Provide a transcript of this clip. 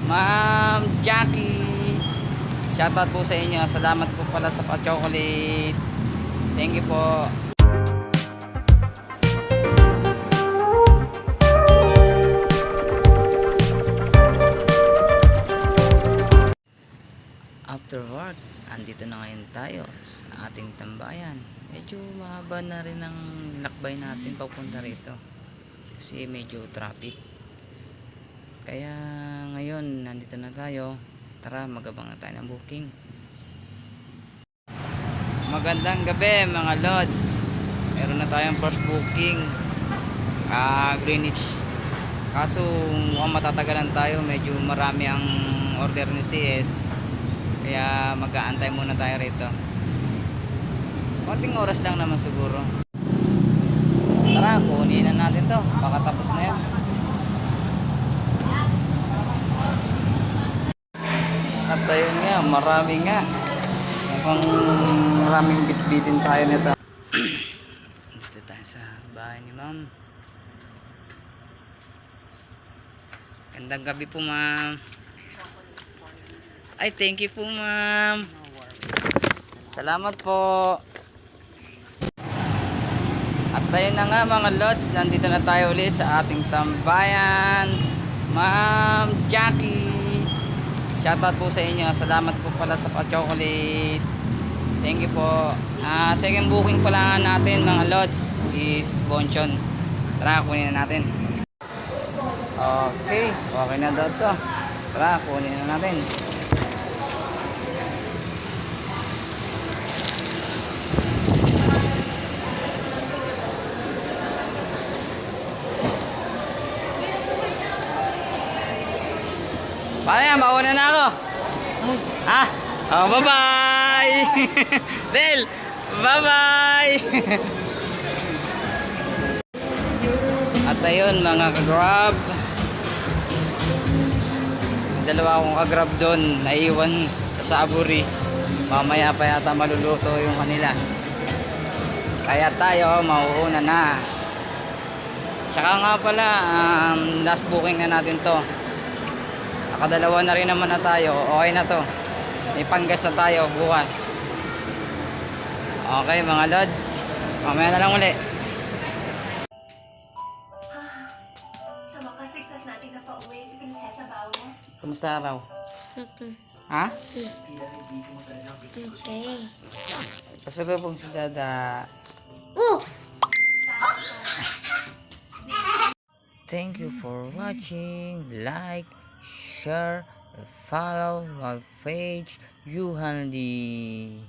Ma'am Jackie. Shoutout po sa inyo. Salamat po pala sa pa-chocolate. Thank you po. After work, andito na ngayon tayo sa ating tambayan. Medyo mahaba na rin ang lakbay natin papunta rito kasi medyo traffic. Kaya ngayon nandito na tayo. Tara, magabang na tayo ng booking. Magandang gabi mga lods. Meron na tayong first booking, Greenwich. Kaso mukhang matatagalan tayo, medyo marami ang order ni CS. Kaya mag-aantay muna tayo rito. Konting oras lang naman siguro. Tara, kunin na natin to. Baka tapos na yan. At ayun nga, marami nga. Mukhang maraming bitbitin tayo nito. Dito tayo sa bahay ni ma'am. Gandang gabi po ma'am. Ay, thank you po ma'am. Salamat po. At ayun na nga mga lods, nandito na tayo ulit sa ating tambayan. Ma'am Jackie. Shoutout po sa inyo. Salamat po pala sa pa-chocolate. Thank you po. Second booking pala natin mga lods is Bonchon. Tara, kunin na natin. Okay, okay na daw to. Tara, kunin na natin. Paano yan? Mauna na ako. Ha? Oh, bye-bye! Del! Bye-bye! At ayun mga ka-grab. Dalawa akong ka-grab doon. Naiwan sa Saburi. Mamaya pa yata maluluto yung kanila. Kaya tayo mauuna na. Tsaka nga pala, last booking na natin to. Nakadalawa na rin naman na tayo. Okay na to. May panggas na tayo bukas. Okay mga lods, mamaya na lang uli. Sa wakas, ligtas natin na pauwi si Prinsesa Bawa. Kumusta araw? Ha? Okay. Pasalubong si Dada. Thank you for watching. Like, share, follow my page, Yuhanli.